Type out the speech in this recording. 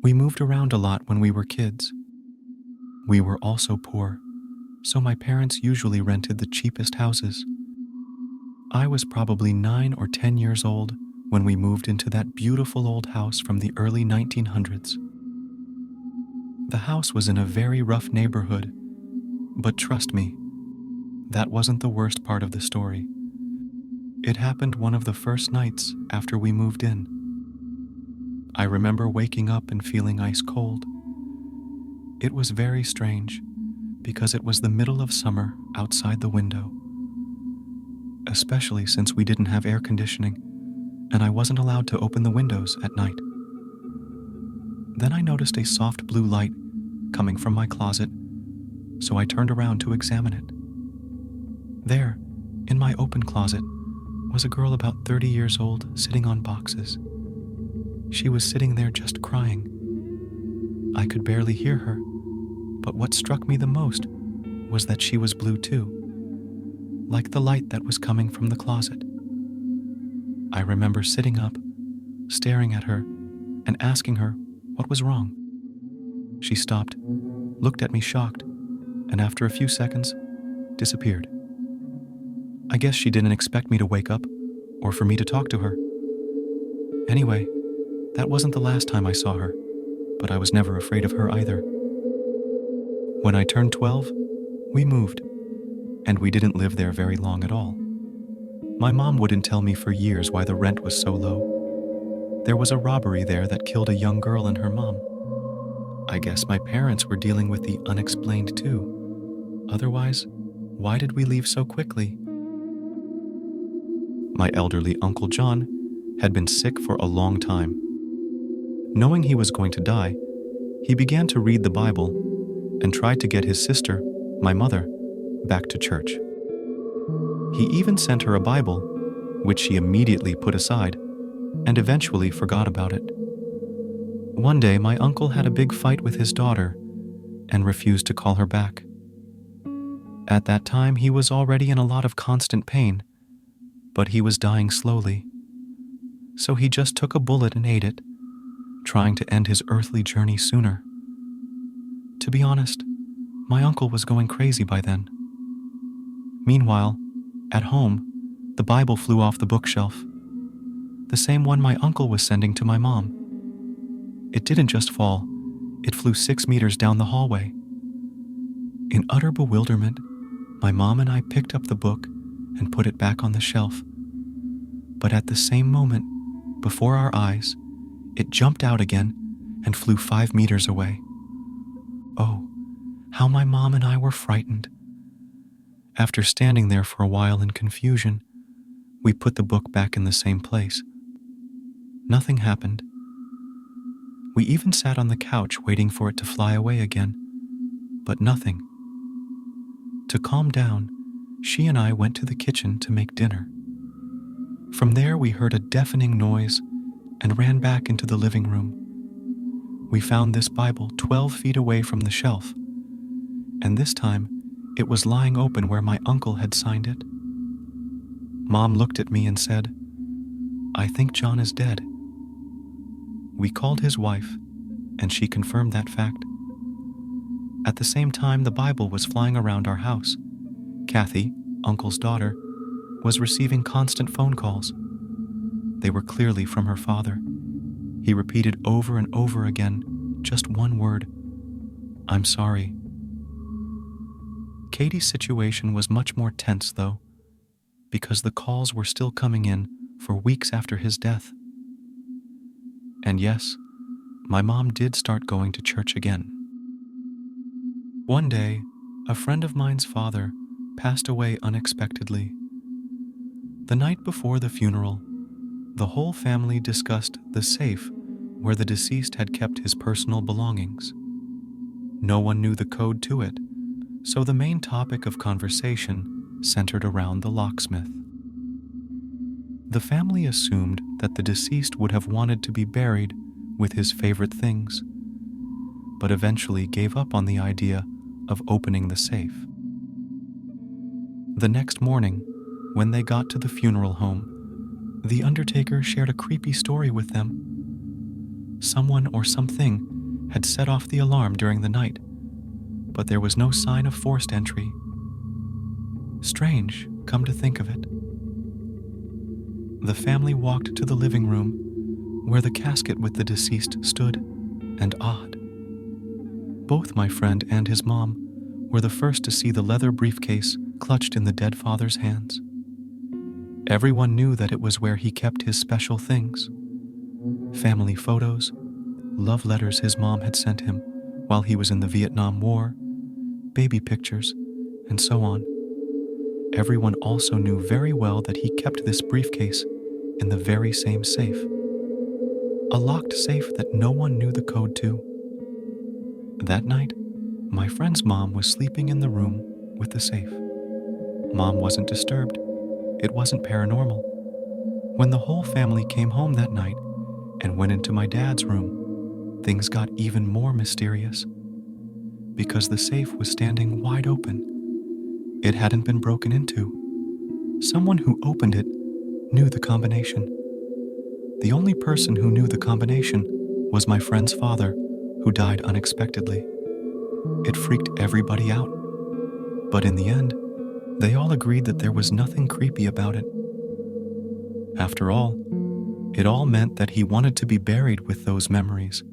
We moved around a lot when we were kids. We were also poor, so my parents usually rented the cheapest houses. I was probably 9 or 10 years old when we moved into that beautiful old house from the early 1900s. The house was in a very rough neighborhood, but trust me, that wasn't the worst part of the story. It happened one of the first nights after we moved in. I remember waking up and feeling ice cold. It was very strange because it was the middle of summer outside the window, especially since we didn't have air conditioning and I wasn't allowed to open the windows at night. Then I noticed a soft blue light coming from my closet, so I turned around to examine it. There, in my open closet, was a girl about 30 years old sitting on boxes. She was sitting there just crying. I could barely hear her, but what struck me the most was that she was blue too, like the light that was coming from the closet. I remember sitting up, staring at her, and asking her what was wrong. She stopped, looked at me shocked, and after a few seconds, disappeared. I guess she didn't expect me to wake up or for me to talk to her. Anyway, that wasn't the last time I saw her, but I was never afraid of her either. When I turned 12, we moved, and we didn't live there very long at all. My mom wouldn't tell me for years why the rent was so low. There was a robbery there that killed a young girl and her mom. I guess my parents were dealing with the unexplained too. Otherwise, why did we leave so quickly? My elderly Uncle John had been sick for a long time. Knowing he was going to die, he began to read the Bible and tried to get his sister, my mother, back to church. He even sent her a Bible, which she immediately put aside and eventually forgot about it. One day, my uncle had a big fight with his daughter and refused to call her back. At that time, he was already in a lot of constant pain, but he was dying slowly. So he just took a bullet and ate it, trying to end his earthly journey sooner. To be honest, my uncle was going crazy by then. Meanwhile, at home, the Bible flew off the bookshelf, the same one my uncle was sending to my mom. It didn't just fall, it flew 6 meters down the hallway. In utter bewilderment, my mom and I picked up the book and put it back on the shelf. But at the same moment, before our eyes, it jumped out again and flew 5 meters away. Oh, how my mom and I were frightened. After standing there for a while in confusion, we put the book back in the same place. Nothing happened. We even sat on the couch waiting for it to fly away again, but nothing. To calm down, she and I went to the kitchen to make dinner. From there, we heard a deafening noise and ran back into the living room. We found this Bible 12 feet away from the shelf, and this time, it was lying open where my uncle had signed it. Mom looked at me and said, "I think John is dead." We called his wife, and she confirmed that fact. At the same time the Bible was flying around our house, Kathy, Uncle's daughter, was receiving constant phone calls. They were clearly from her father. He repeated over and over again just one word: "I'm sorry." Katie's situation was much more tense, though, because the calls were still coming in for weeks after his death. And yes, my mom did start going to church again. One day, a friend of mine's father passed away unexpectedly. The night before the funeral, the whole family discussed the safe where the deceased had kept his personal belongings. No one knew the code to it, so the main topic of conversation centered around the locksmith. The family assumed that the deceased would have wanted to be buried with his favorite things, but eventually gave up on the idea of opening the safe. The next morning, when they got to the funeral home, the undertaker shared a creepy story with them. Someone or something had set off the alarm during the night, but there was no sign of forced entry. Strange, come to think of it. The family walked to the living room where the casket with the deceased stood, and odd. Both my friend and his mom were the first to see the leather briefcase clutched in the dead father's hands. Everyone knew that it was where he kept his special things: family photos, love letters his mom had sent him while he was in the Vietnam War, baby pictures, and so on. Everyone also knew very well that he kept this briefcase in the very same safe. A locked safe that no one knew the code to. That night, my friend's mom was sleeping in the room with the safe. Mom wasn't disturbed. It wasn't paranormal. When the whole family came home that night and went into my dad's room, things got even more mysterious. Because the safe was standing wide open. It hadn't been broken into. Someone who opened it knew the combination. The only person who knew the combination was my friend's father, who died unexpectedly. It freaked everybody out. But in the end, they all agreed that there was nothing creepy about it. After all, it all meant that he wanted to be buried with those memories